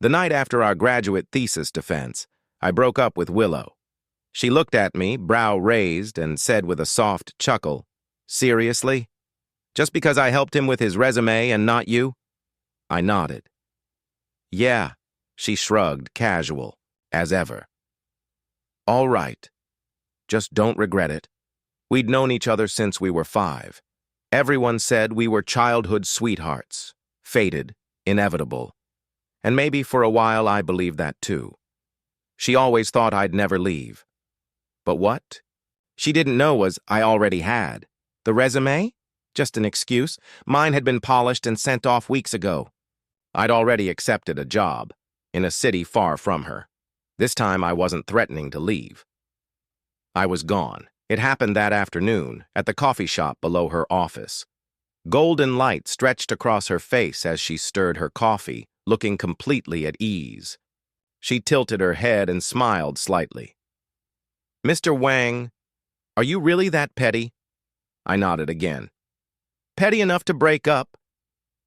The night after our graduate thesis defense, I broke up with Willow. She looked at me, brow raised, and said with a soft chuckle, "Seriously? Just because I helped him with his resume and not you?" I nodded. "Yeah," she shrugged, casual, as ever. "All right. Just don't regret it. We'd known each other since we were 5. Everyone said we were childhood sweethearts, fated, inevitable. And maybe for a while I believed that too. She always thought I'd never leave. But what she didn't know was I already had. The resume? Just an excuse. Mine had been polished and sent off weeks ago. I'd already accepted a job, in a city far from her. This time I wasn't threatening to leave. I was gone. It happened that afternoon, at the coffee shop below her office. Golden light stretched across her face as she stirred her coffee, looking completely at ease. She tilted her head and smiled slightly. "Mr. Wang, are you really that petty?" I nodded again. "Petty enough to break up?"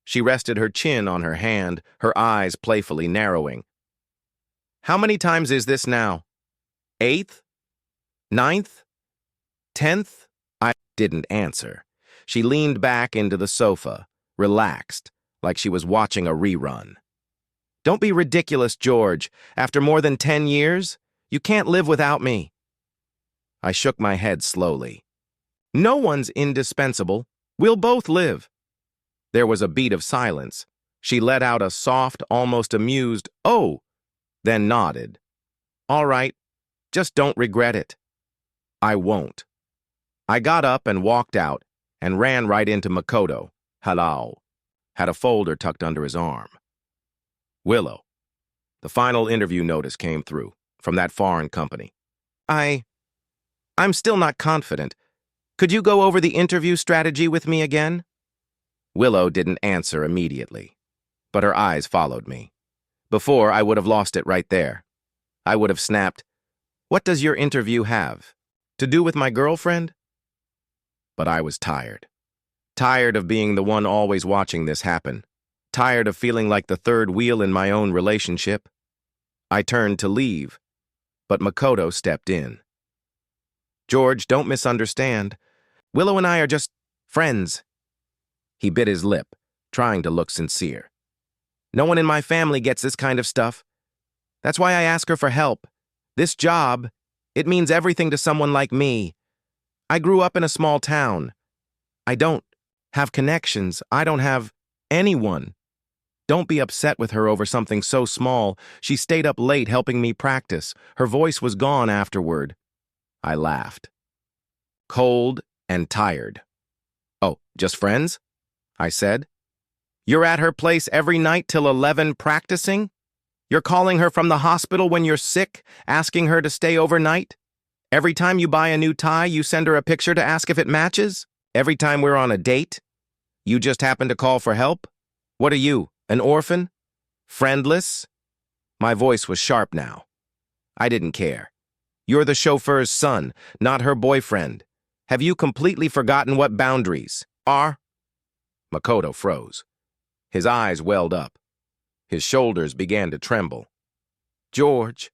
She rested her chin on her hand, her eyes playfully narrowing. "How many times is this now? 8th? 9th? 10th? I didn't answer. She leaned back into the sofa, relaxed, like she was watching a rerun. "Don't be ridiculous, George. After more than 10 years, you can't live without me." I shook my head slowly. "No one's indispensable. We'll both live." There was a beat of silence. She let out a soft, almost amused, "Oh," then nodded. "All right. Just don't regret it." "I won't." I got up and walked out and ran right into Makoto. Hello. Had a folder tucked under his arm. "Willow." The final interview notice came through, from that foreign company. I'm still not confident. Could you go over the interview strategy with me again?" Willow didn't answer immediately, but her eyes followed me. Before, I would have lost it right there. I would have snapped, "What does your interview have to do with my girlfriend?" But I was tired. Tired of being the one always watching this happen. Tired of feeling like the third wheel in my own relationship. I turned to leave, but Makoto stepped in. "George, don't misunderstand. Willow and I are just friends." He bit his lip, trying to look sincere. "No one in my family gets this kind of stuff. That's why I ask her for help. This job, it means everything to someone like me. I grew up in a small town. I don't have connections. I don't have anyone. Don't be upset with her over something so small. She stayed up late helping me practice. Her voice was gone afterward." I laughed. Cold and tired. "Oh, just friends?" I said. "You're at her place every night till 11 practicing? You're calling her from the hospital when you're sick, asking her to stay overnight? Every time you buy a new tie, you send her a picture to ask if it matches? Every time we're on a date, you just happen to call for help? What are you, an orphan? Friendless?" My voice was sharp now. I didn't care. "You're the chauffeur's son, not her boyfriend. Have you completely forgotten what boundaries are?" Makoto froze. His eyes welled up. His shoulders began to tremble. "George."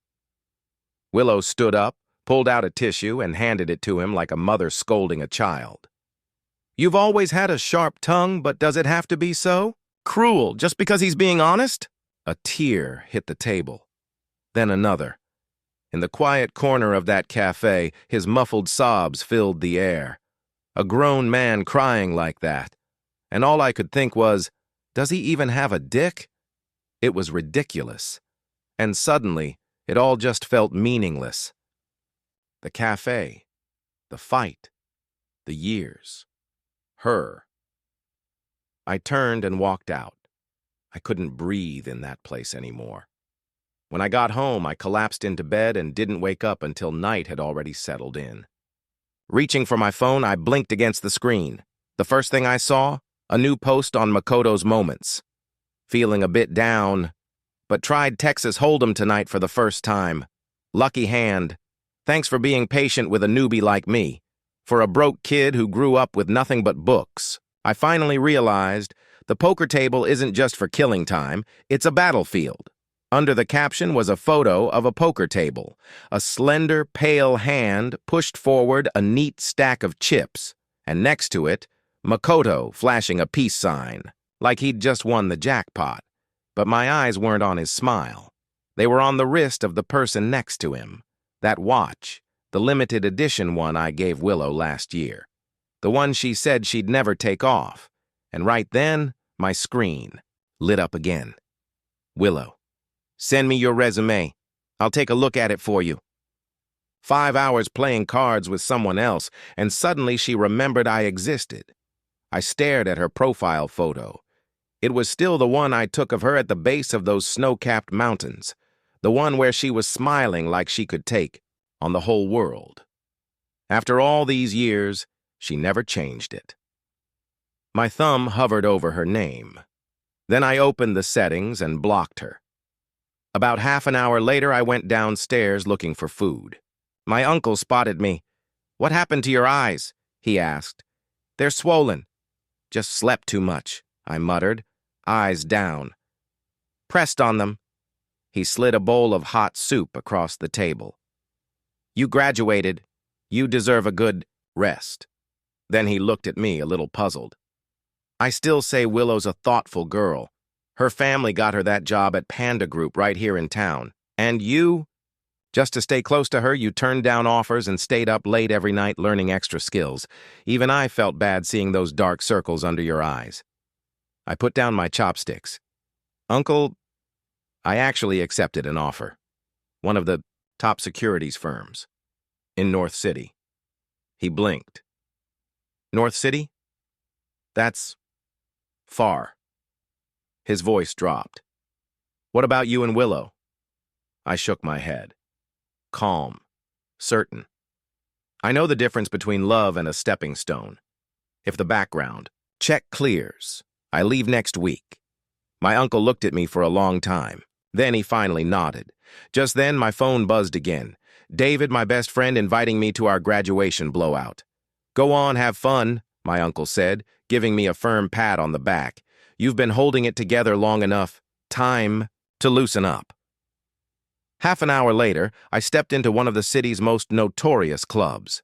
Willow stood up, pulled out a tissue, and handed it to him like a mother scolding a child. "You've always had a sharp tongue, but does it have to be so? Cruel, just because he's being honest?" A tear hit the table. Then another. In the quiet corner of that cafe, his muffled sobs filled the air. A grown man crying like that. And all I could think was, does he even have a dick? It was ridiculous. And suddenly, it all just felt meaningless. The cafe, the fight, the years, her. I turned and walked out. I couldn't breathe in that place anymore. When I got home, I collapsed into bed and didn't wake up until night had already settled in. Reaching for my phone, I blinked against the screen. The first thing I saw, a new post on Makoto's Moments. Feeling a bit down, but tried Texas Hold'em tonight for the first time. Lucky hand. Thanks for being patient with a newbie like me. For a broke kid who grew up with nothing but books. I finally realized the poker table isn't just for killing time, it's a battlefield. Under the caption was a photo of a poker table. A slender, pale hand pushed forward a neat stack of chips, and next to it, Makoto flashing a peace sign, like he'd just won the jackpot. But my eyes weren't on his smile. They were on the wrist of the person next to him. That watch, the limited edition one I gave Willow last year. The one she said she'd never take off. And right then, my screen lit up again. Willow, send me your resume. I'll take a look at it for you. 5 hours playing cards with someone else, and suddenly she remembered I existed. I stared at her profile photo. It was still the one I took of her at the base of those snow-capped mountains, the one where she was smiling like she could take on the whole world. After all these years, she never changed it. My thumb hovered over her name. Then I opened the settings and blocked her. About half an hour later, I went downstairs looking for food. My uncle spotted me. "What happened to your eyes?" he asked. "They're swollen." "Just slept too much," I muttered, eyes down. "Pressed on them." He slid a bowl of hot soup across the table. "You graduated. You deserve a good rest." Then he looked at me, a little puzzled. "I still say Willow's a thoughtful girl. Her family got her that job at Panda Group right here in town. And you? Just to stay close to her, you turned down offers and stayed up late every night learning extra skills. Even I felt bad seeing those dark circles under your eyes." I put down my chopsticks. "Uncle, I actually accepted an offer. One of the top securities firms. In North City." He blinked. "North City? That's far." His voice dropped. "What about you and Willow?" I shook my head. Calm. Certain. I know the difference between love and a stepping stone. If the background check clears, I leave next week. My uncle looked at me for a long time. Then he finally nodded. Just then, my phone buzzed again. David, my best friend, inviting me to our graduation blowout. "Go on, have fun," my uncle said, giving me a firm pat on the back. "You've been holding it together long enough. Time to loosen up." Half an hour later, I stepped into one of the city's most notorious clubs.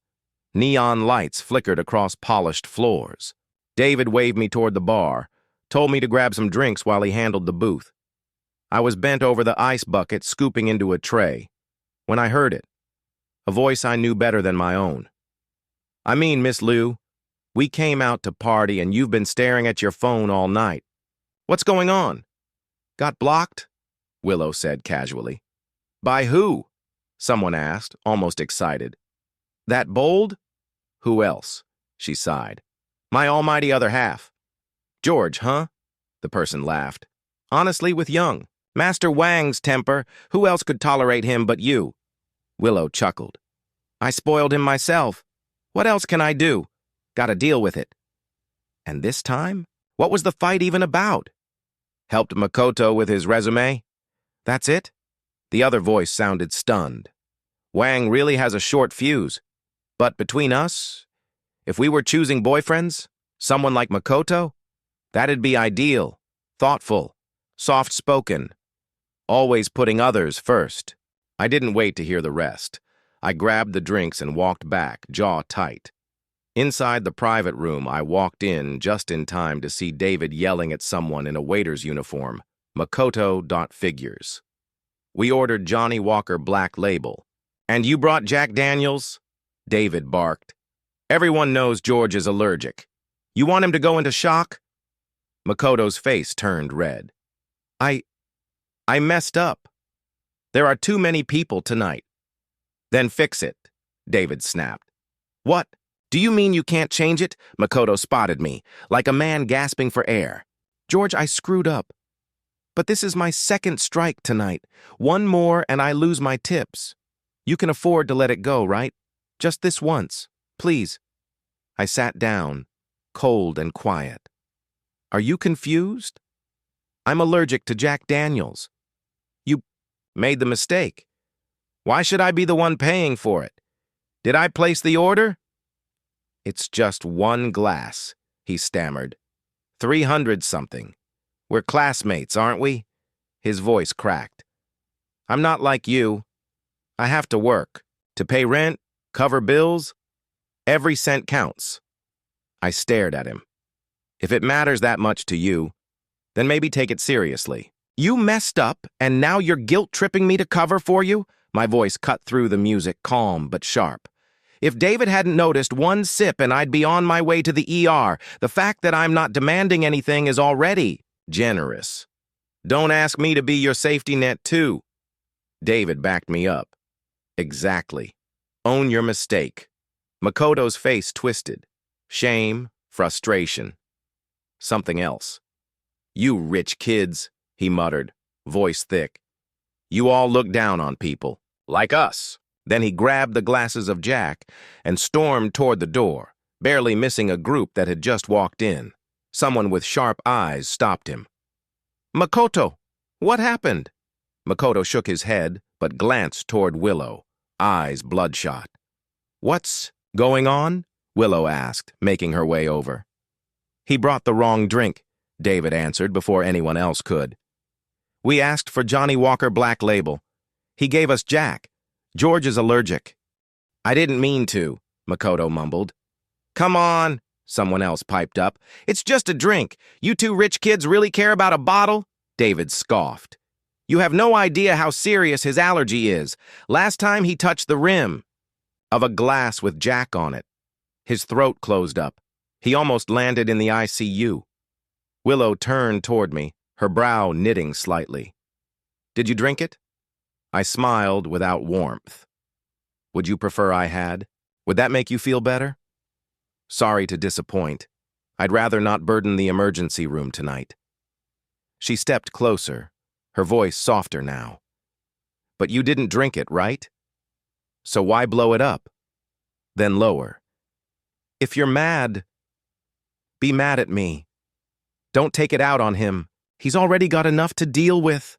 Neon lights flickered across polished floors. David waved me toward the bar, told me to grab some drinks while he handled the booth. I was bent over the ice bucket, scooping into a tray, when I heard it, a voice I knew better than my own. "I mean, Miss Liu, we came out to party and you've been staring at your phone all night. What's going on?" "Got blocked?" Willow said casually. "By who?" someone asked, almost excited. "That bold?" "Who else?" she sighed. "My almighty other half." "George, huh?" the person laughed. "Honestly, with Young. Master Wang's temper. Who else could tolerate him but you?" Willow chuckled. "I spoiled him myself. What else can I do? Gotta deal with it." "And this time? What was the fight even about?" "Helped Makoto with his resume." "That's it?" The other voice sounded stunned. "Wang really has a short fuse. But between us, if we were choosing boyfriends, someone like Makoto, that'd be ideal, thoughtful, soft-spoken, always putting others first." I didn't wait to hear the rest. I grabbed the drinks and walked back, jaw tight. Inside the private room, I walked in just in time to see David yelling at someone in a waiter's uniform, Makoto.figures. "We ordered Johnny Walker Black Label." "And you brought Jack Daniels?" David barked. "Everyone knows George is allergic. You want him to go into shock?" Makoto's face turned red. I messed up. There are too many people tonight." "Then fix it," David snapped. "What? Do you mean you can't change it?" Makoto spotted me, like a man gasping for air. "George, I screwed up. But this is my second strike tonight. One more and I lose my tips. You can afford to let it go, right? Just this once, please." I sat down, cold and quiet. "Are you confused? I'm allergic to Jack Daniels." "You made the mistake. Why should I be the one paying for it? Did I place the order?" "It's just one glass," he stammered. 300 something. We're classmates, aren't we?" His voice cracked. I'm not like you. I have to work. To pay rent, cover bills. Every cent counts. I stared at him. If it matters that much to you, then maybe take it seriously. You messed up, and now you're guilt-tripping me to cover for you? My voice cut through the music, calm but sharp. If David hadn't noticed one sip and I'd be on my way to the ER, the fact that I'm not demanding anything is already generous. Don't ask me to be your safety net, too. David backed me up. Exactly. Own your mistake. Makoto's face twisted. Shame, frustration. Something else. You rich kids, he muttered, voice thick. You all look down on people, like us. Then he grabbed the glasses of Jack and stormed toward the door, barely missing a group that had just walked in. Someone with sharp eyes stopped him. Makoto, what happened? Makoto shook his head, but glanced toward Willow, eyes bloodshot. What's going on? Willow asked, making her way over. He brought the wrong drink, David answered before anyone else could. We asked for Johnny Walker Black Label. He gave us Jack. George is allergic. I didn't mean to, Makoto mumbled. Come on, someone else piped up. It's just a drink. You two rich kids really care about a bottle? David scoffed. You have no idea how serious his allergy is. Last time he touched the rim of a glass with Jack on it. His throat closed up. He almost landed in the ICU. Willow turned toward me, her brow knitting slightly. Did you drink it? I smiled without warmth. Would you prefer I had? Would that make you feel better? Sorry to disappoint. I'd rather not burden the emergency room tonight. She stepped closer, her voice softer now. But you didn't drink it, right? So why blow it up? Then lower. If you're mad, be mad at me. Don't take it out on him. He's already got enough to deal with.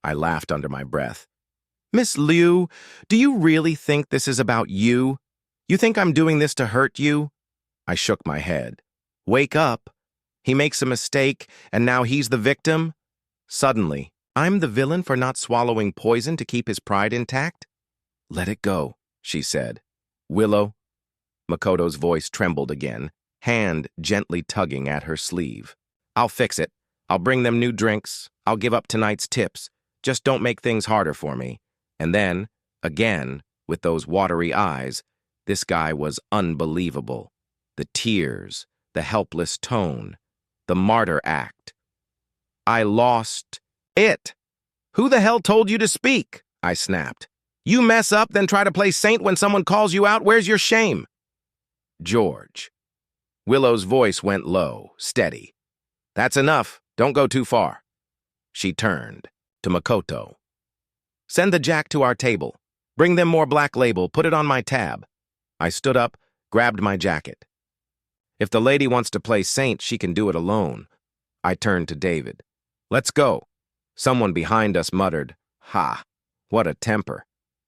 I laughed under my breath. Miss Liu, do you really think this is about you? You think I'm doing this to hurt you? I shook my head. Wake up. He makes a mistake, and now he's the victim? Suddenly, I'm the villain for not swallowing poison to keep his pride intact? Let it go, she said. Willow. Makoto's voice trembled again, hand gently tugging at her sleeve. I'll fix it. I'll bring them new drinks. I'll give up tonight's tips. Just don't make things harder for me. And then, again, with those watery eyes, this guy was unbelievable. The tears, the helpless tone, the martyr act. I lost it. Who the hell told you to speak? I snapped. You mess up, then try to play saint when someone calls you out? Where's your shame? George. Willow's voice went low, steady. That's enough. Don't go too far. She turned to Makoto. Send the Jack to our table. Bring them more Black Label. Put it on my tab. I stood up, grabbed my jacket. If the lady wants to play saint, she can do it alone. I turned to David. Let's go. Someone behind us muttered, Ha, what a temper.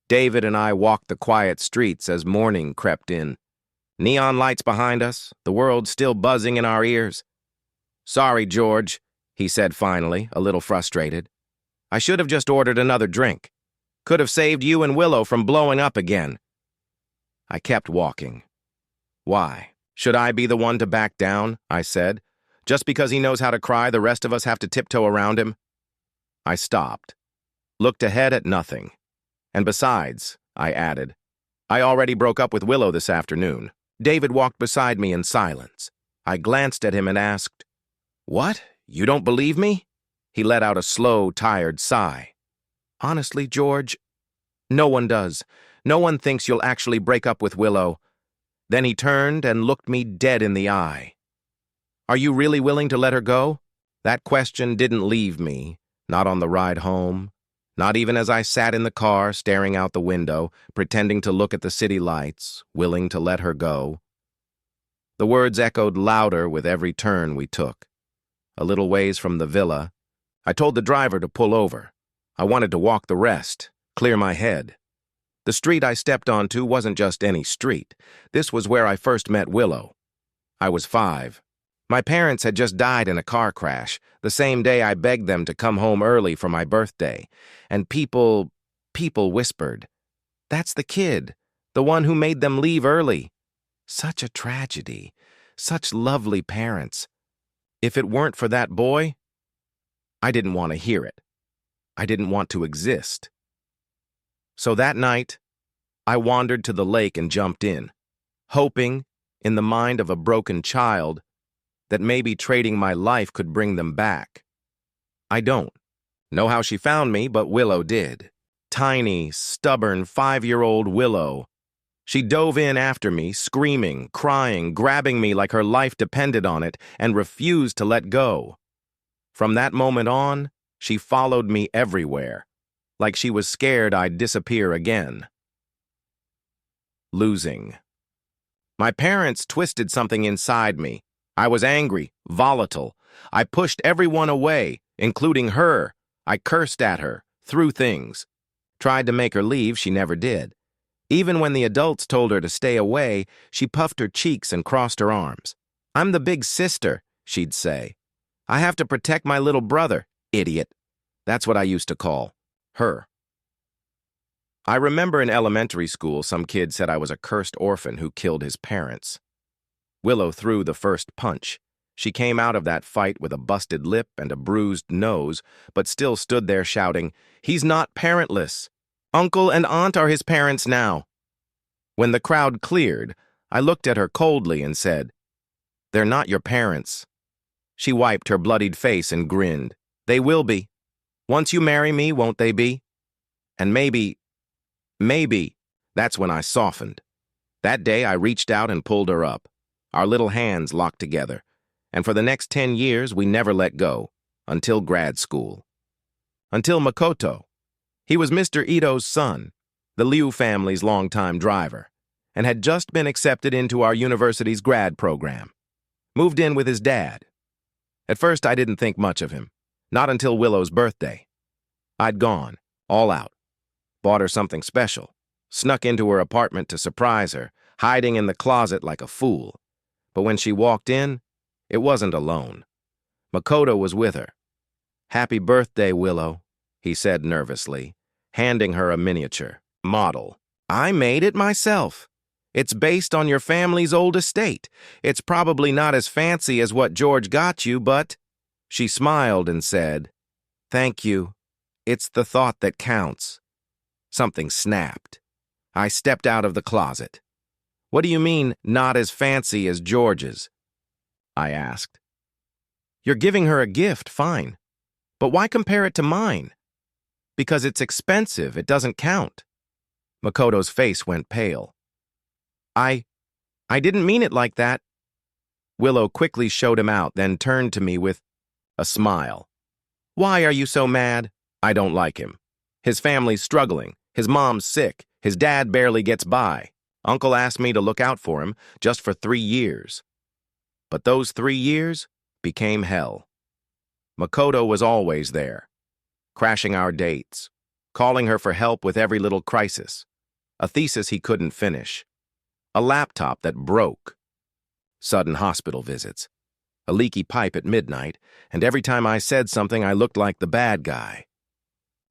David and I walked the quiet streets as morning crept in. Neon lights behind us, the world still buzzing in our ears. Sorry, George, he said finally, a little frustrated. I should have just ordered another drink. Could have saved you and Willow from blowing up again. I kept walking. Why? Should I be the one to back down? I said. Just because he knows how to cry, the rest of us have to tiptoe around him? I stopped, looked ahead at nothing. And besides, I added, I already broke up with Willow this afternoon. David walked beside me in silence. I glanced at him and asked, What? You don't believe me? He let out a slow, tired sigh. Honestly, George, no one does. No one thinks you'll actually break up with Willow. Then he turned and looked me dead in the eye. Are you really willing to let her go? That question didn't leave me, not on the ride home, not even as I sat in the car staring out the window, pretending to look at the city lights, willing to let her go. The words echoed louder with every turn we took. A little ways from the villa, I told the driver to pull over. I wanted to walk the rest, clear my head. The street I stepped onto wasn't just any street. This was where I first met Willow. I was 5. My parents had just died in a car crash, the same day I begged them to come home early for my birthday, and people People whispered, "That's the kid, the one who made them leave early." Such a tragedy. Such lovely parents. If it weren't for that boy, I didn't want to hear it. I didn't want to exist. So that night, I wandered to the lake and jumped in, hoping, in the mind of a broken child, that maybe trading my life could bring them back. I don't know how she found me, but Willow did. Tiny, stubborn 5-year-old Willow. She dove in after me, screaming, crying, grabbing me like her life depended on it, and refused to let go. From that moment on, she followed me everywhere, like she was scared I'd disappear again. Losing. My parents twisted something inside me. I was angry, volatile. I pushed everyone away, including her. I cursed at her, threw things. Tried to make her leave, she never did. Even when the adults told her to stay away, she puffed her cheeks and crossed her arms. "I'm the big sister," she'd say. "I have to protect my little brother, idiot." That's what I used to call her. I remember in elementary school, some kid said I was a cursed orphan who killed his parents. Willow threw the first punch. She came out of that fight with a busted lip and a bruised nose, but still stood there shouting, "He's not parentless. Uncle and aunt are his parents now." When the crowd cleared, I looked at her coldly and said, "They're not your parents." She wiped her bloodied face and grinned. "They will be. Once you marry me, won't they be? And maybe, that's when I softened. That day I reached out and pulled her up. Our little hands locked together. And for the next 10 years, we never let go, until grad school. Until Makoto. He was Mr. Ito's son, the Liu family's longtime driver, and had just been accepted into our university's grad program. Moved in with his dad. At first, I didn't think much of him, not until Willow's birthday. I'd gone, all out. Bought her something special, snuck into her apartment to surprise her, hiding in the closet like a fool. But when she walked in, it wasn't alone. Makoto was with her. "Happy birthday, Willow," he said nervously, handing her a miniature model. "I made it myself. It's based on your family's old estate. It's probably not as fancy as what George got you, but..." She smiled and said, "Thank you. It's the thought that counts." Something snapped. I stepped out of the closet. "What do you mean, not as fancy as George's?" I asked. "You're giving her a gift, fine. But why compare it to mine?" "Because it's expensive, it doesn't count." Makoto's face went pale. I didn't mean it like that." Willow quickly showed him out, then turned to me with a smile. "Why are you so mad?" "I don't like him. His family's struggling. His mom's sick. His dad barely gets by. Uncle asked me to look out for him just for 3 years. But those 3 years became hell. Makoto was always there, crashing our dates, calling her for help with every little crisis, a thesis he couldn't finish, a laptop that broke, sudden hospital visits, a leaky pipe at midnight, and every time I said something I looked like the bad guy.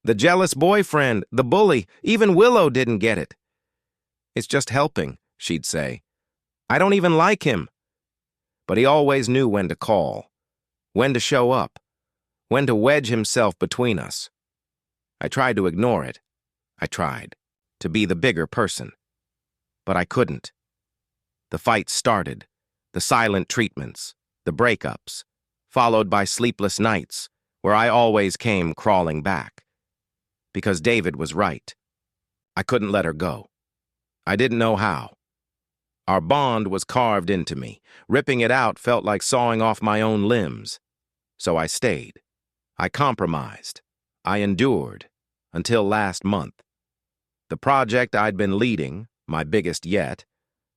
The jealous boyfriend, the bully, even Willow didn't get it. "It's just helping," she'd say. "I don't even like him." But he always knew when to call, when to show up, when to wedge himself between us. I tried to ignore it. I tried to be the bigger person. But I couldn't. The fight started, the silent treatments, the breakups, followed by sleepless nights, where I always came crawling back. Because David was right. I couldn't let her go. I didn't know how. Our bond was carved into me. Ripping it out felt like sawing off my own limbs. So I stayed. I compromised. I endured. Until last month. The project I'd been leading, my biggest yet,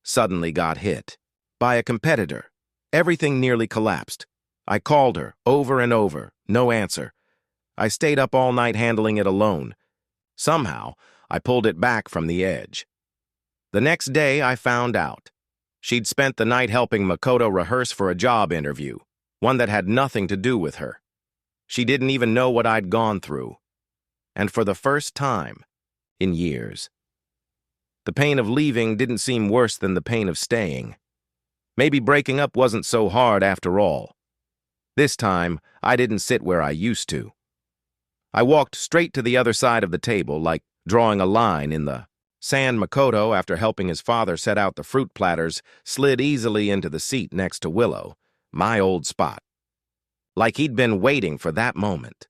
suddenly got hit. By a competitor. Everything nearly collapsed. I called her, over and over. No answer. I stayed up all night handling it alone. Somehow, I pulled it back from the edge. The next day, I found out. She'd spent the night helping Makoto rehearse for a job interview, one that had nothing to do with her. She didn't even know what I'd gone through. And for the first time, in years. The pain of leaving didn't seem worse than the pain of staying. Maybe breaking up wasn't so hard after all. This time, I didn't sit where I used to. I walked straight to the other side of the table, like drawing a line in the sand. Makoto, after helping his father set out the fruit platters, slid easily into the seat next to Willow, my old spot. Like he'd been waiting for that moment.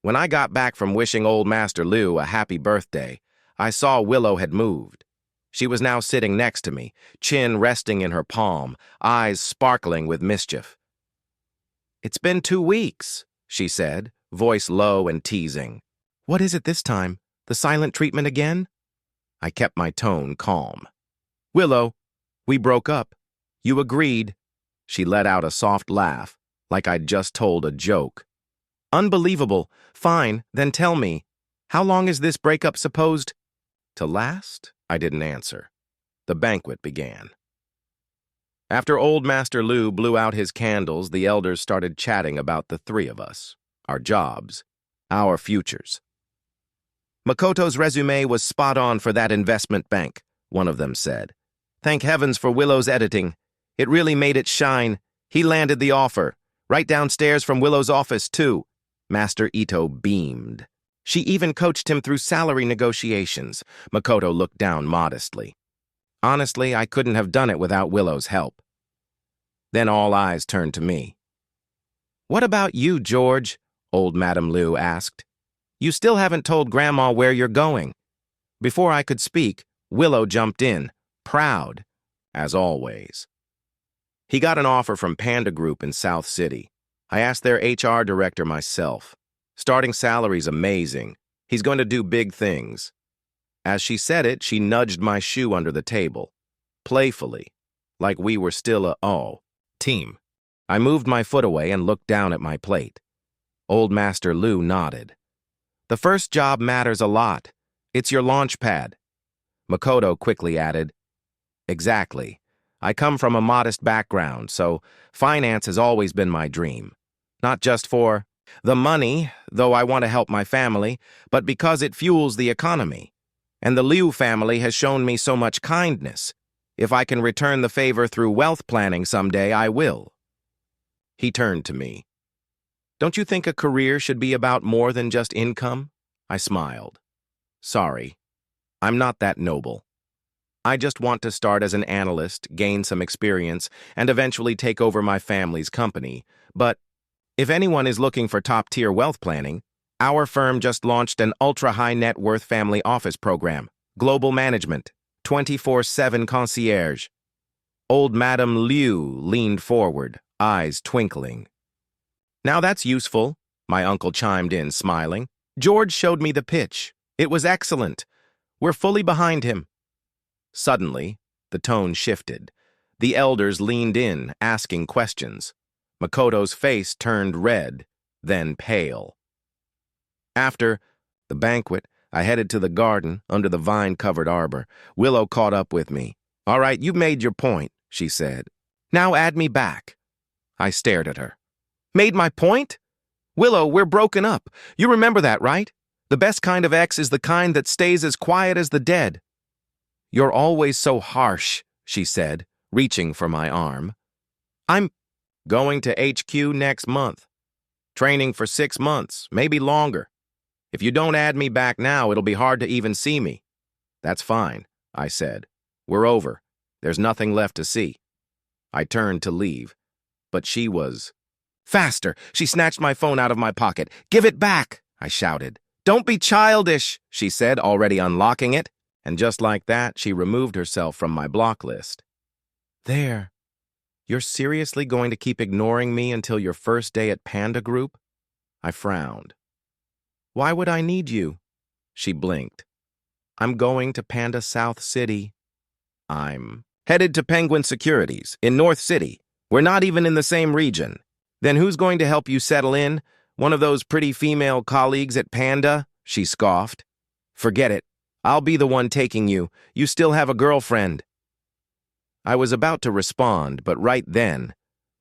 When I got back from wishing old Master Liu a happy birthday, I saw Willow had moved. She was now sitting next to me, chin resting in her palm, eyes sparkling with mischief. "It's been 2 weeks," she said, voice low and teasing. "What is it this time? The silent treatment again?" I kept my tone calm. "Willow, we broke up. You agreed." She let out a soft laugh, like I'd just told a joke. "Unbelievable. Fine, then tell me, how long is this breakup supposed to last?" I didn't answer. The banquet began. After old Master Liu blew out his candles, the elders started chatting about the three of us, our jobs, our futures. "Makoto's resume was spot on for that investment bank," one of them said. "Thank heavens for Willow's editing. It really made it shine. He landed the offer, right downstairs from Willow's office, too." Master Ito beamed. "She even coached him through salary negotiations." Makoto looked down modestly. "Honestly, I couldn't have done it without Willow's help." Then all eyes turned to me. "What about you, George?" old Madam Liu asked. "You still haven't told Grandma where you're going." Before I could speak, Willow jumped in, proud, as always. "He got an offer from Panda Group in South City. I asked their HR director myself. Starting salary's amazing. He's going to do big things." As she said it, she nudged my shoe under the table, playfully, like we were still a team. I moved my foot away and looked down at my plate. Old Master Liu nodded. "The first job matters a lot. It's your launch pad." Makoto quickly added, "Exactly. I come from a modest background, so finance has always been my dream. Not just for the money, though I want to help my family, but because it fuels the economy. And the Liu family has shown me so much kindness. If I can return the favor through wealth planning someday, I will." He turned to me. "Don't you think a career should be about more than just income?" I smiled. "Sorry, I'm not that noble. I just want to start as an analyst, gain some experience, and eventually take over my family's company. But if anyone is looking for top-tier wealth planning, our firm just launched an ultra-high net worth family office program, global management, 24/7 concierge." Old Madam Liu leaned forward, eyes twinkling. "Now that's useful," my uncle chimed in, smiling. "George showed me the pitch. It was excellent. We're fully behind him." Suddenly, the tone shifted. The elders leaned in, asking questions. Makoto's face turned red, then pale. After the banquet, I headed to the garden under the vine-covered arbor. Willow caught up with me. "All right, you've made your point," she said. "Now add me back." I stared at her. "Made my point? Willow, we're broken up. You remember that, right? The best kind of ex is the kind that stays as quiet as the dead." "You're always so harsh," she said, reaching for my arm. "I'm going to HQ next month. Training for 6 months, maybe longer. If you don't add me back now, it'll be hard to even see me." "That's fine," I said. "We're over. There's nothing left to see." I turned to leave, but she was faster. She snatched my phone out of my pocket. "Give it back," I shouted. "Don't be childish," she said, already unlocking it. And just like that, she removed herself from my block list. "There. You're seriously going to keep ignoring me until your first day at Panda Group?" I frowned. "Why would I need you?" She blinked. "I'm going to Panda South City." "I'm headed to Penguin Securities in North City. We're not even in the same region. Then who's going to help you settle in? One of those pretty female colleagues at Panda?" She scoffed. "Forget it. I'll be the one taking you. You still have a girlfriend." I was about to respond, but right then,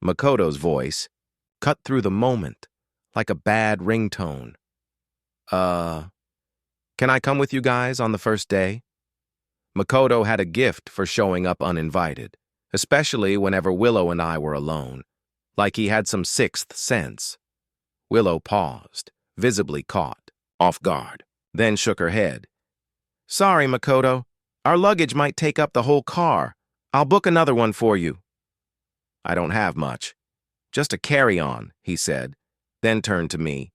Makoto's voice cut through the moment like a bad ringtone. Can I come with you guys on the first day? Makoto had a gift for showing up uninvited, especially whenever Willow and I were alone, like he had some sixth sense. Willow paused, visibly caught, off guard, then shook her head. Sorry, Makoto. Our luggage might take up the whole car. I'll book another one for you. I don't have much. Just a carry-on, he said, then turned to me.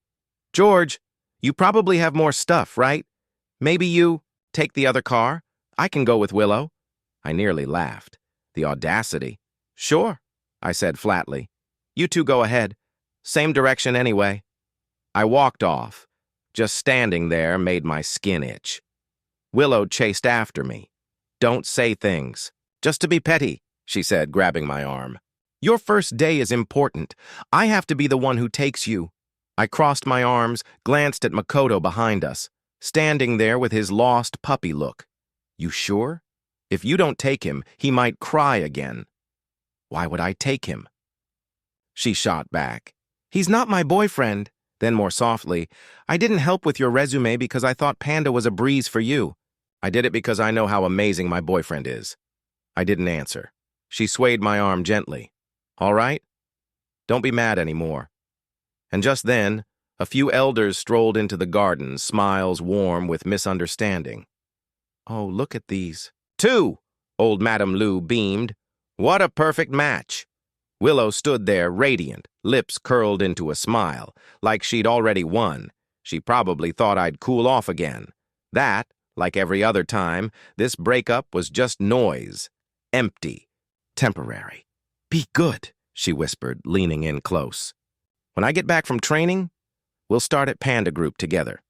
George, you probably have more stuff, right? Maybe you take the other car? I can go with Willow. I nearly laughed. The audacity. Sure, I said flatly. You two go ahead. Same direction anyway. I walked off. Just standing there made my skin itch. Willow chased after me. Don't say things. Just to be petty, she said, grabbing my arm. Your first day is important. I have to be the one who takes you. I crossed my arms, glanced at Makoto behind us, standing there with his lost puppy look. You sure? If you don't take him, he might cry again. Why would I take him? She shot back. He's not my boyfriend. Then more softly, I didn't help with your resume because I thought Panda was a breeze for you. I did it because I know how amazing my boyfriend is. I didn't answer. She swayed my arm gently. All right? Don't be mad anymore. And just then, a few elders strolled into the garden, smiles warm with misunderstanding. Oh, look at these. 2, old Madame Lu beamed. What a perfect match. Willow stood there, radiant, lips curled into a smile, like she'd already won. She probably thought I'd cool off again. That, like every other time, this breakup was just noise. Empty. Temporary. Be good, she whispered, leaning in close. When I get back from training, we'll start at Panda Group together.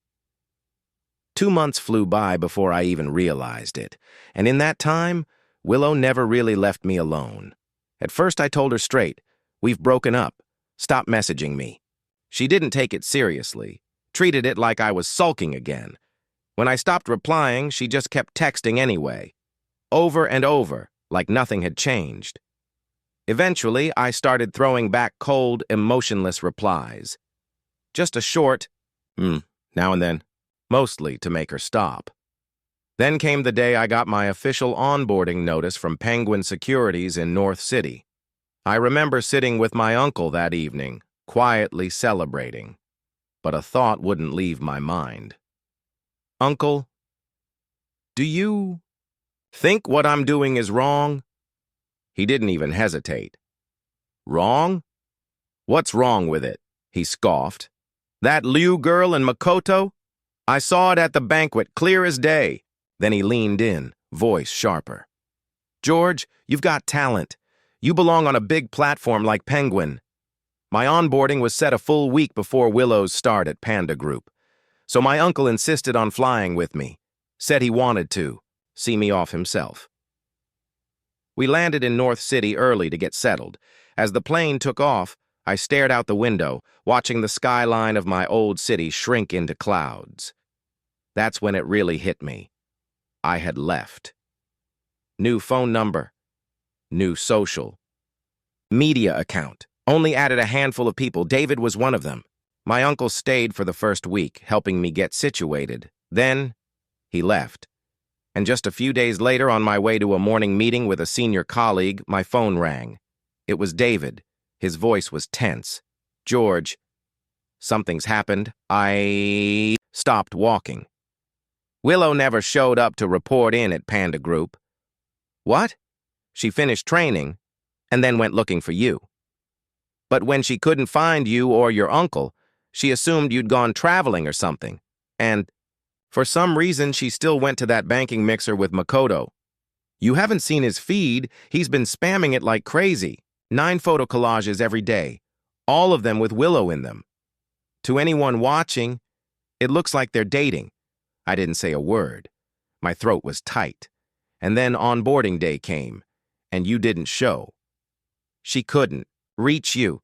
2 months flew by before I even realized it, and in that time, Willow never really left me alone. At first I told her straight, we've broken up, stop messaging me. She didn't take it seriously, treated it like I was sulking again. When I stopped replying, she just kept texting anyway, over and over, like nothing had changed. Eventually, I started throwing back cold, emotionless replies. Just a short, now and then, mostly to make her stop. Then came the day I got my official onboarding notice from Penguin Securities in North City. I remember sitting with my uncle that evening, quietly celebrating. But a thought wouldn't leave my mind. Uncle, do you think what I'm doing is wrong? He didn't even hesitate. Wrong? What's wrong with it? He scoffed. That Liu girl and Makoto? I saw it at the banquet, clear as day. Then he leaned in, voice sharper. George, you've got talent. You belong on a big platform like Penguin. My onboarding was set a full week before Willow's start at Panda Group. So my uncle insisted on flying with me. Said he wanted to. See me off himself. We landed in North City early to get settled. As the plane took off, I stared out the window, watching the skyline of my old city shrink into clouds. That's when it really hit me. I had left. New phone number. New social. Media account. Only added a handful of people. David was one of them. My uncle stayed for the first week, helping me get situated. Then, he left. And just a few days later, on my way to a morning meeting with a senior colleague, my phone rang. It was David. His voice was tense. George, something's happened. I stopped walking. Willow never showed up to report in at Panda Group. What? She finished training and then went looking for you. But when she couldn't find you or your uncle, she assumed you'd gone traveling or something. And for some reason, she still went to that banking mixer with Makoto. You haven't seen his feed. He's been spamming it like crazy. 9 photo collages every day, all of them with Willow in them. To anyone watching, it looks like they're dating. I didn't say a word. My throat was tight. And then onboarding day came, and you didn't show. She couldn't reach you.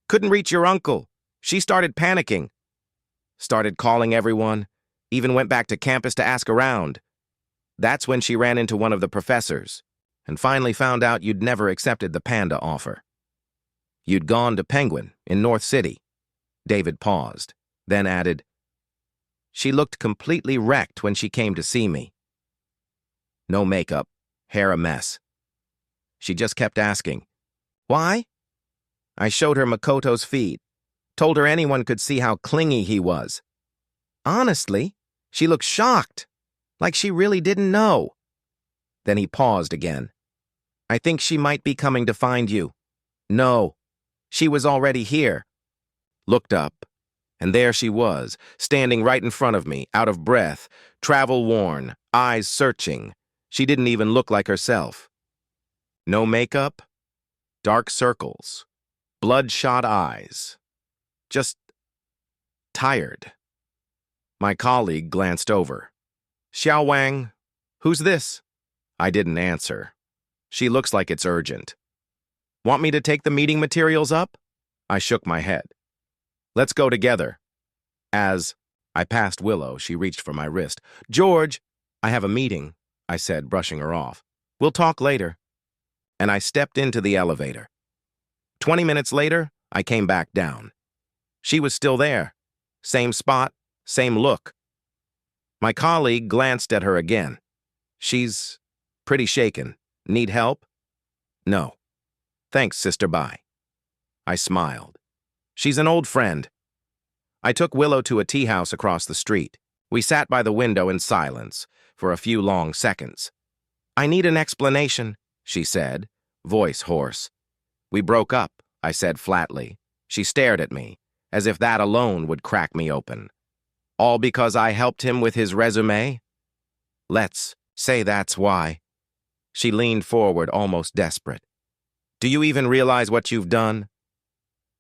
Couldn't reach your uncle. She started panicking. Started calling everyone. Even went back to campus to ask around. That's when she ran into one of the professors, and finally found out you'd never accepted the Panda offer. You'd gone to Penguin in North City. David paused, then added, She looked completely wrecked when she came to see me. No makeup, hair a mess. She just kept asking, "Why?" I showed her Makoto's feed, told her anyone could see how clingy he was. Honestly, she looked shocked, like she really didn't know. Then he paused again. "I think she might be coming to find you." "No, she was already here." Looked up, and there she was, standing right in front of me, out of breath, travel-worn, eyes searching. She didn't even look like herself. No makeup, dark circles, bloodshot eyes. Just tired. My colleague glanced over. "Xiao Wang, who's this?" I didn't answer. "She looks like it's urgent." "Want me to take the meeting materials up?" I shook my head. "Let's go together." As I passed Willow, she reached for my wrist. "George, I have a meeting," I said, brushing her off. "We'll talk later." And I stepped into the elevator. 20 minutes later, I came back down. She was still there. Same spot, same look. My colleague glanced at her again. "She's pretty shaken. Need help?" "No. Thanks, sister, bye." I smiled. "She's an old friend." I took Willow to a tea house across the street. We sat by the window in silence for a few long seconds. "I need an explanation," she said, voice hoarse. "We broke up," I said flatly. She stared at me, as if that alone would crack me open. "All because I helped him with his résumé?" "Let's say that's why." She leaned forward, almost desperate. "Do you even realize what you've done?"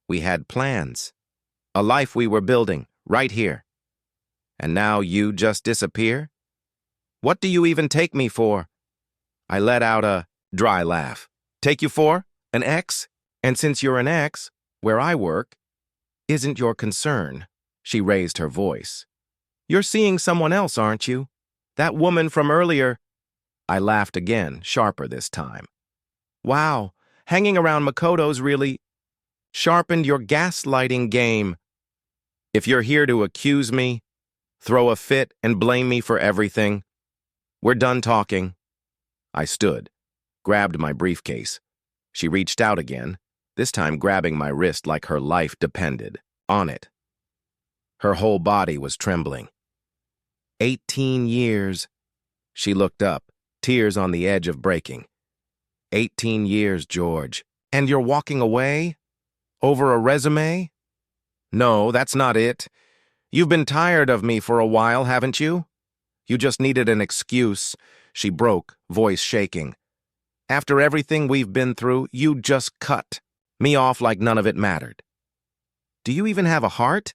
"We had plans. A life we were building, right here. And now you just disappear? What do you even take me for?" I let out a dry laugh. "Take you for? An ex? And since you're an ex, where I work, isn't your concern." She raised her voice. "You're seeing someone else, aren't you? That woman from earlier." I laughed again, sharper this time. "Wow, hanging around Makoto's really sharpened your gaslighting game. If you're here to accuse me, throw a fit, and blame me for everything, we're done talking." I stood, grabbed my briefcase. She reached out again, this time grabbing my wrist like her life depended on it. Her whole body was trembling. 18 years. She looked up, tears on the edge of breaking. 18 years, George. And you're walking away? Over a résumé? No, that's not it. You've been tired of me for a while, haven't you? You just needed an excuse." She broke, voice shaking. "After everything we've been through, you just cut me off like none of it mattered. Do you even have a heart?"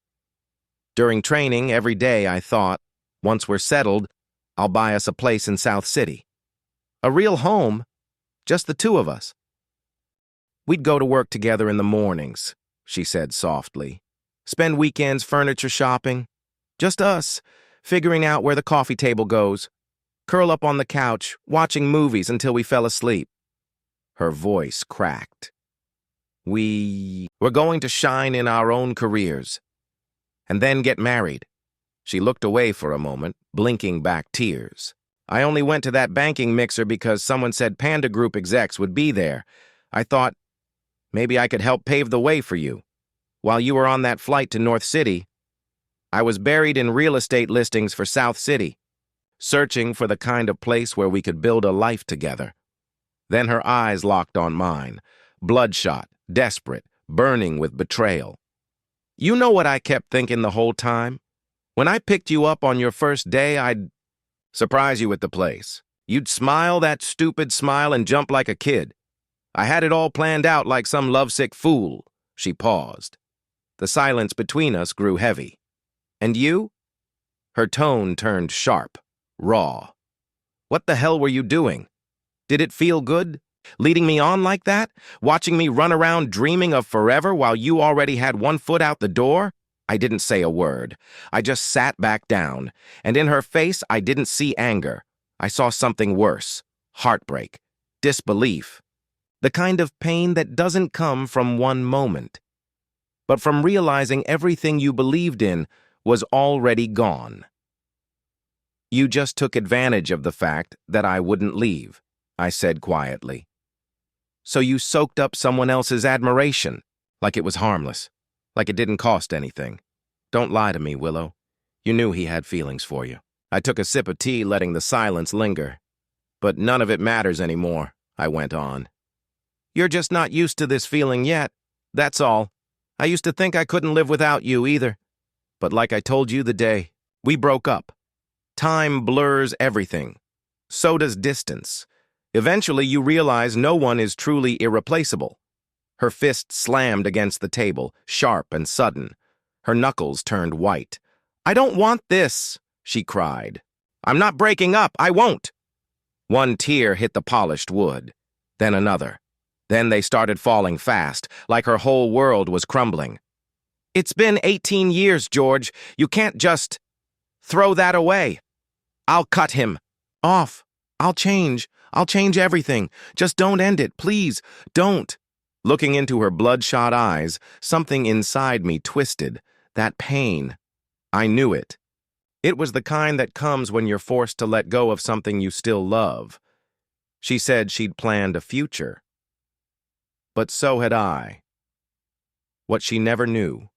During training, every day I thought, once we're settled, I'll buy us a place in South City. A real home, just the two of us. "We'd go to work together in the mornings," she said softly. "Spend weekends furniture shopping. Just us, figuring out where the coffee table goes. Curl up on the couch, watching movies until we fell asleep." Her voice cracked. "We were going to shine in our own careers. And then get married." She looked away for a moment, blinking back tears. "I only went to that banking mixer because someone said Panda Group execs would be there. I thought maybe I could help pave the way for you. While you were on that flight to North City, I was buried in real estate listings for South City, searching for the kind of place where we could build a life together." Then her eyes locked on mine, bloodshot, desperate, burning with betrayal. "You know what I kept thinking the whole time? When I picked you up on your first day, I'd surprise you at the place. You'd smile that stupid smile and jump like a kid. I had it all planned out like some lovesick fool." She paused. The silence between us grew heavy. "And you?" Her tone turned sharp, raw. "What the hell were you doing? Did it feel good? Leading me on like that? Watching me run around dreaming of forever while you already had one foot out the door?" I didn't say a word. I just sat back down, and in her face I didn't see anger. I saw something worse. Heartbreak. Disbelief. The kind of pain that doesn't come from one moment, but from realizing everything you believed in was already gone. You just took advantage of the fact that I wouldn't leave, I said quietly. So you soaked up someone else's admiration, like it was harmless, like it didn't cost anything. Don't lie to me, Willow. You knew he had feelings for you. I took a sip of tea, letting the silence linger. But none of it matters anymore, I went on. You're just not used to this feeling yet, that's all. I used to think I couldn't live without you either. But like I told you the day we broke up, time blurs everything. So does distance. Eventually you realize no one is truly irreplaceable. Her fist slammed against the table, sharp and sudden. Her knuckles turned white. I don't want this, she cried. I'm not breaking up, I won't. One tear hit the polished wood, then another. Then they started falling fast, like her whole world was crumbling. It's been 18 years, George. You can't just throw that away. I'll cut him off. I'll change everything. Just don't end it, please, don't. Looking into her bloodshot eyes, something inside me twisted. That pain. I knew it. It was the kind that comes when you're forced to let go of something you still love. She said she'd planned a future. But so had I. What she never knew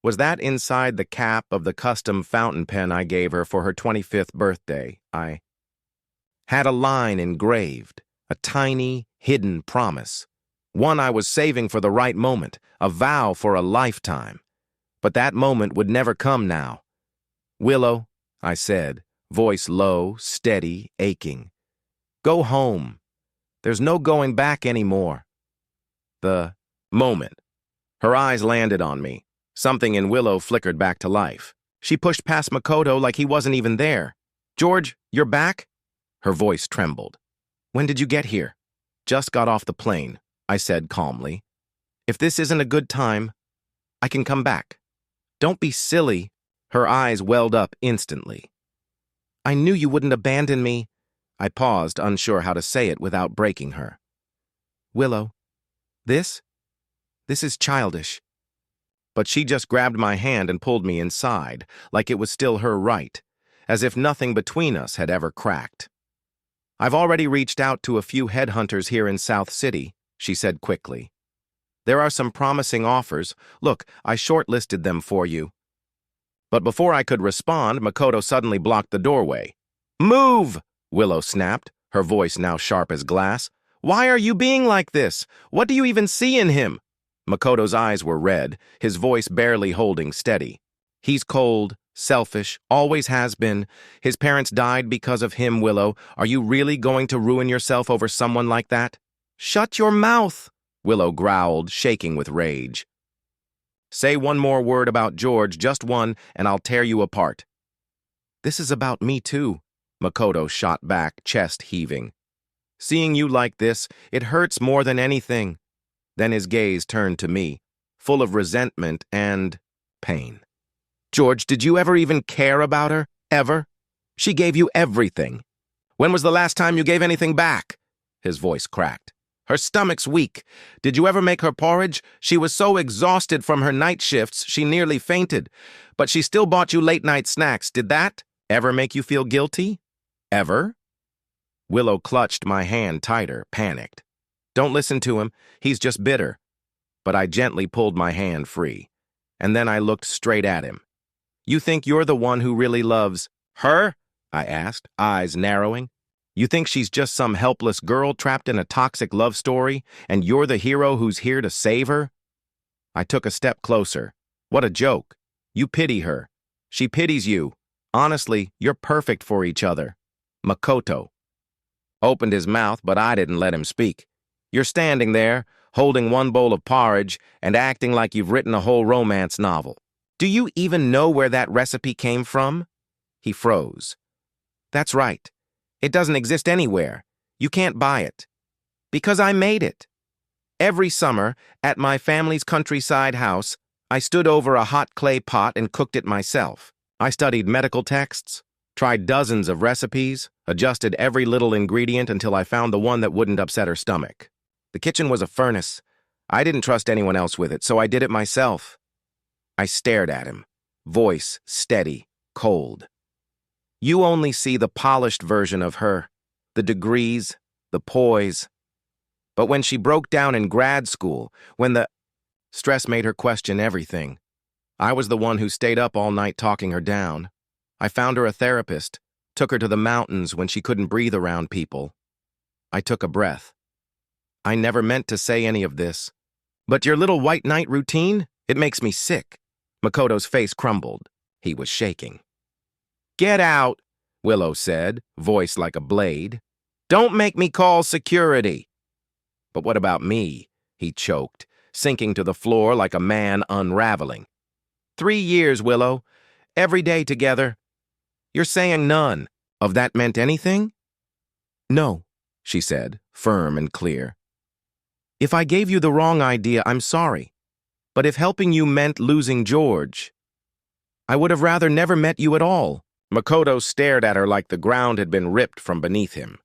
was that inside the cap of the custom fountain pen I gave her for her 25th birthday, I had a line engraved, a tiny, hidden promise. One I was saving for the right moment, a vow for a lifetime. But that moment would never come now. Willow, I said, voice low, steady, aching. Go home. There's no going back anymore. The moment. Her eyes landed on me. Something in Willow flickered back to life. She pushed past Makoto like he wasn't even there. George, you're back? Her voice trembled. When did you get here? Just got off the plane, I said calmly. If this isn't a good time, I can come back. Don't be silly. Her eyes welled up instantly. I knew you wouldn't abandon me. I paused, unsure how to say it without breaking her. Willow, this is childish. But she just grabbed my hand and pulled me inside, like it was still her right, as if nothing between us had ever cracked. I've already reached out to a few headhunters here in South City, she said quickly. There are some promising offers. Look, I shortlisted them for you. But before I could respond, Makoto suddenly blocked the doorway. Move! Willow snapped, her voice now sharp as glass. Why are you being like this? What do you even see in him? Makoto's eyes were red, his voice barely holding steady. He's cold, selfish, always has been. His parents died because of him, Willow. Are you really going to ruin yourself over someone like that? Shut your mouth, Willow growled, shaking with rage. Say one more word about George, just one, and I'll tear you apart. This is about me too, Makoto shot back, chest heaving. Seeing you like this, it hurts more than anything. Then his gaze turned to me, full of resentment and pain. George, did you ever even care about her? Ever? She gave you everything. When was the last time you gave anything back? His voice cracked. Her stomach's weak. Did you ever make her porridge? She was so exhausted from her night shifts, she nearly fainted. But she still bought you late-night snacks. Did that ever make you feel guilty? Ever? Willow clutched my hand tighter, panicked. Don't listen to him. He's just bitter. But I gently pulled my hand free. And then I looked straight at him. You think you're the one who really loves her? I asked, eyes narrowing. You think she's just some helpless girl trapped in a toxic love story, and you're the hero who's here to save her? I took a step closer. What a joke. You pity her. She pities you. Honestly, you're perfect for each other. Makoto opened his mouth, but I didn't let him speak. You're standing there, holding one bowl of porridge and acting like you've written a whole romance novel. Do you even know where that recipe came from? He froze. That's right. It doesn't exist anywhere. You can't buy it. Because I made it. Every summer, at my family's countryside house, I stood over a hot clay pot and cooked it myself. I studied medical texts, tried dozens of recipes, adjusted every little ingredient until I found the one that wouldn't upset her stomach. The kitchen was a furnace. I didn't trust anyone else with it, so I did it myself. I stared at him. voice steady, cold. You only see the polished version of her, the degrees, the poise. But when she broke down in grad school, when the stress made her question everything, I was the one who stayed up all night talking her down. I found her a therapist, took her to the mountains when she couldn't breathe around people. I took a breath. I never meant to say any of this. But your little white knight routine, it makes me sick. Makoto's face crumbled. He was shaking. Get out, Willow said, voice like a blade. Don't make me call security. But what about me? He choked, sinking to the floor like a man unraveling. 3 years, Willow. Every day together. You're saying none of that meant anything? No, she said, firm and clear. If I gave you the wrong idea, I'm sorry. But if helping you meant losing George, I would have rather never met you at all. Makoto stared at her like the ground had been ripped from beneath him.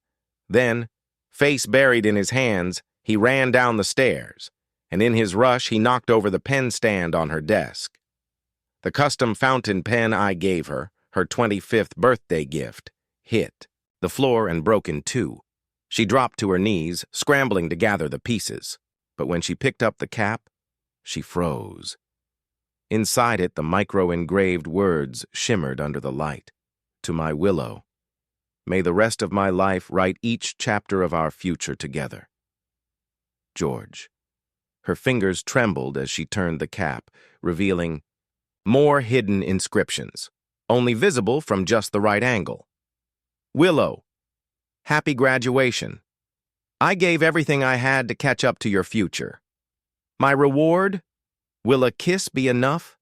Then, face buried in his hands, he ran down the stairs, and in his rush he knocked over the pen stand on her desk. The custom fountain pen I gave her, her 25th birthday gift, hit the floor and broke in two. She dropped to her knees, scrambling to gather the pieces. But when she picked up the cap, she froze. Inside it, the micro-engraved words shimmered under the light. To my Willow, may the rest of my life write each chapter of our future together. George. Her fingers trembled as she turned the cap, revealing more hidden inscriptions, only visible from just the right angle. Willow. Happy graduation. I gave everything I had to catch up to your future. My reward? Will a kiss be enough?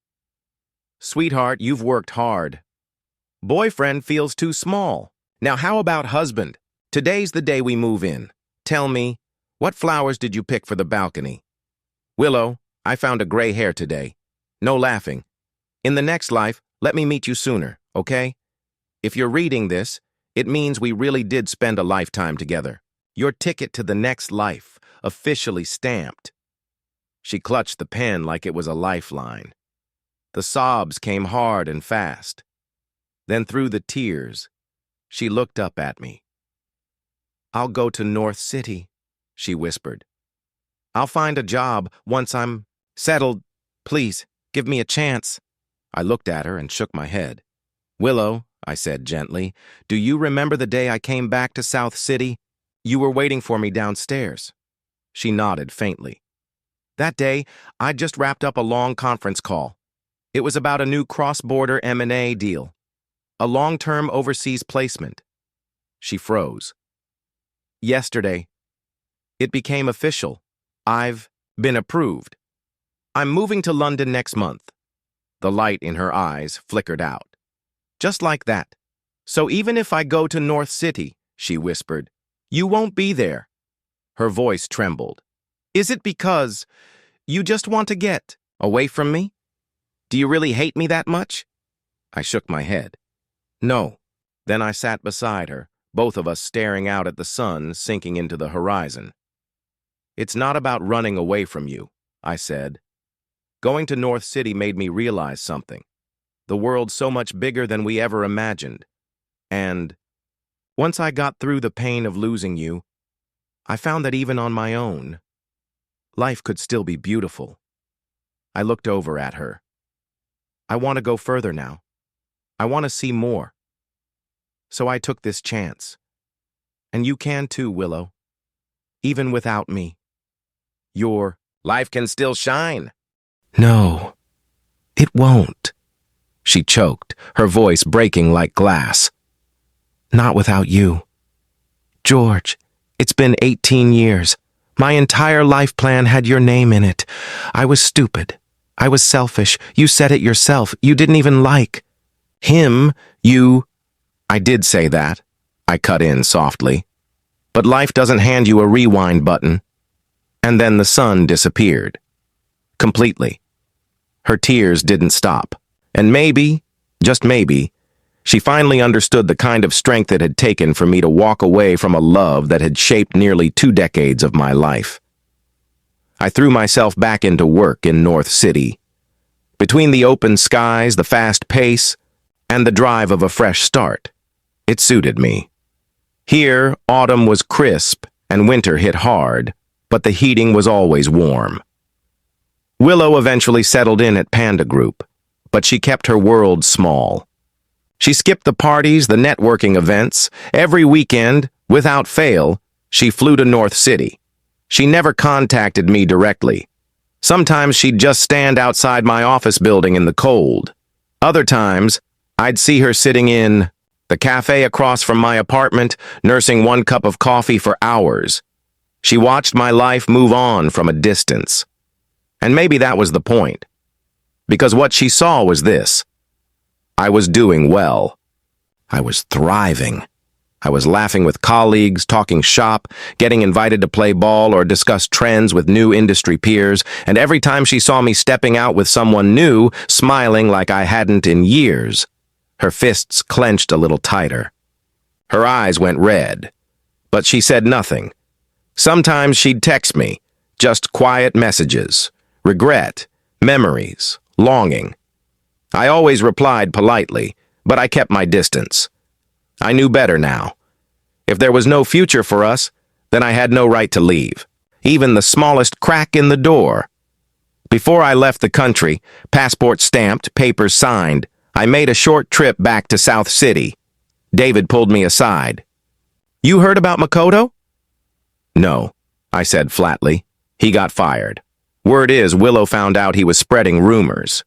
Sweetheart, you've worked hard. Boyfriend feels too small. Now how about husband? Today's the day we move in. Tell me, what flowers did you pick for the balcony? Willow, I found a gray hair today. No laughing. In the next life, let me meet you sooner, okay? If you're reading this, it means we really did spend a lifetime together. Your ticket to the next life, officially stamped. She clutched the pen like it was a lifeline. The sobs came hard and fast. Then through the tears, she looked up at me. I'll go to North City, she whispered. I'll find a job once I'm settled. Please, give me a chance. I looked at her and shook my head. Willow, I said gently, do you remember the day I came back to South City? You were waiting for me downstairs. She nodded faintly. That day, I'd just wrapped up a long conference call. It was about a new cross-border M&A deal, a long-term overseas placement. She froze. Yesterday, it became official. I've been approved. I'm moving to London next month. The light in her eyes flickered out. Just like that. So even if I go to North City, she whispered, you won't be there. Her voice trembled. Is it because you just want to get away from me? Do you really hate me that much? I shook my head. No. Then I sat beside her, both of us staring out at the sun sinking into the horizon. It's not about running away from you, I said. Going to North City made me realize something. The world's so much bigger than we ever imagined. And once I got through the pain of losing you, I found that even on my own, life could still be beautiful. I looked over at her. I want to go further now. I want to see more. So I took this chance. And you can too, Willow. Even without me. Your life can still shine. No, it won't. She choked, her voice breaking like glass. Not without you. George, it's been 18 years. My entire life plan had your name in it. I was stupid. I was selfish. You said it yourself. You didn't even like him. I did say that. I cut in softly. But life doesn't hand you a rewind button. And then the sun disappeared. Completely. Her tears didn't stop. And maybe, just maybe, she finally understood the kind of strength it had taken for me to walk away from a love that had shaped nearly 2 decades of my life. I threw myself back into work in North City. Between the open skies, the fast pace, and the drive of a fresh start, it suited me. Here, autumn was crisp and winter hit hard, but the heating was always warm. Willow eventually settled in at Panda Group, but she kept her world small. She skipped the parties, the networking events. Every weekend, without fail, she flew to North City. She never contacted me directly. Sometimes she'd just stand outside my office building in the cold. Other times, I'd see her sitting in the cafe across from my apartment, nursing one cup of coffee for hours. She watched my life move on from a distance. And maybe that was the point. Because what she saw was this. I was doing well. I was thriving. I was laughing with colleagues, talking shop, getting invited to play ball or discuss trends with new industry peers, and every time she saw me stepping out with someone new, smiling like I hadn't in years, her fists clenched a little tighter. Her eyes went red, but she said nothing. Sometimes she'd text me, just quiet messages, regret, memories, longing. I always replied politely, but I kept my distance. I knew better now. If there was no future for us, then I had no right to leave, even the smallest crack in the door. Before I left the country, passport stamped, papers signed, I made a short trip back to South City. David pulled me aside. "You heard about Makoto?" "No," I said flatly. "He got fired. Word is Willow found out he was spreading rumors."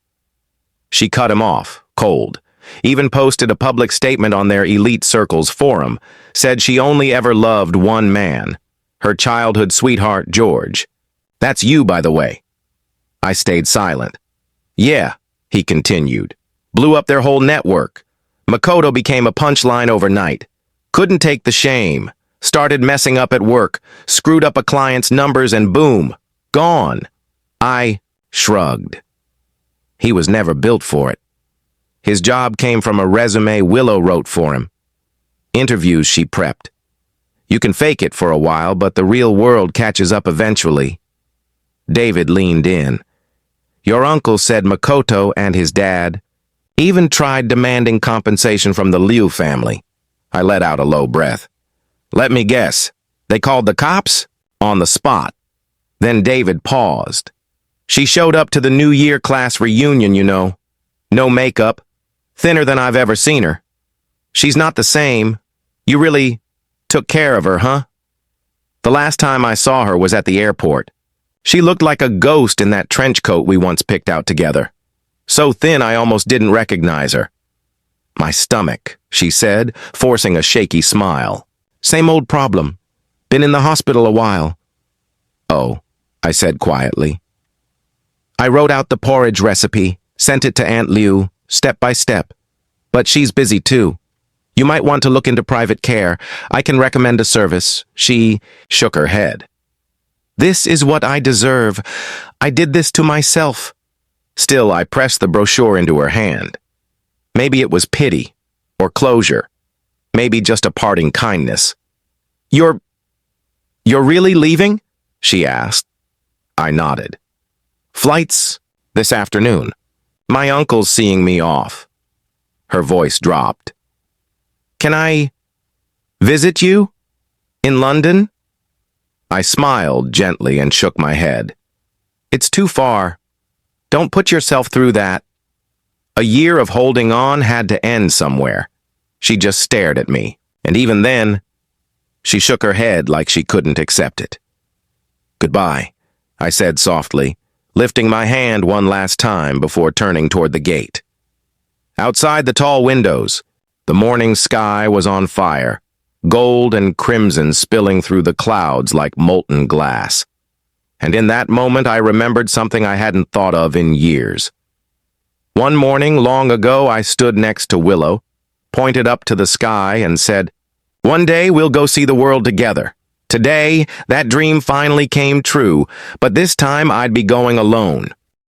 She cut him off, cold. Even posted a public statement on their elite circles forum, said she only ever loved one man, her childhood sweetheart, George. "That's you, by the way." I stayed silent. "Yeah," he continued. "Blew up their whole network. Makoto became a punchline overnight. Couldn't take the shame. Started messing up at work, screwed up a client's numbers, and boom, gone." I shrugged. He was never built for it. His job came from a résumé Willow wrote for him. Interviews she prepped. You can fake it for a while, but the real world catches up eventually. David leaned in. "Your uncle said Makoto and his dad even tried demanding compensation from the Liu family." I let out a low breath. "Let me guess. They called the cops?" "On the spot." Then David paused. "She showed up to the New Year class reunion, you know. No makeup. Thinner than I've ever seen her. She's not the same. You really took care of her, huh?" "The last time I saw her was at the airport. She looked like a ghost in that trench coat we once picked out together. So thin I almost didn't recognize her." "My stomach," she said, forcing a shaky smile. "Same old problem. Been in the hospital a while." "Oh," I said quietly. "I wrote out the porridge recipe, sent it to Aunt Liu, step by step. But she's busy too. You might want to look into private care. I can recommend a service." She shook her head. "This is what I deserve. I did this to myself." Still, I pressed the brochure into her hand. Maybe it was pity, or closure. Maybe just a parting kindness. You're really leaving?" she asked. I nodded. "Flights this afternoon. My uncle's seeing me off." Her voice dropped. "Can I visit you in London?" I smiled gently and shook my head. "It's too far. Don't put yourself through that." A year of holding on had to end somewhere. She just stared at me, and even then, she shook her head like she couldn't accept it. "Goodbye," I said softly, lifting my hand one last time before turning toward the gate. Outside the tall windows, the morning sky was on fire, gold and crimson spilling through the clouds like molten glass. And in that moment, I remembered something I hadn't thought of in years. One morning, long ago, I stood next to Willow, pointed up to the sky, and said, "One day we'll go see the world together." Today, that dream finally came true, but this time I'd be going alone.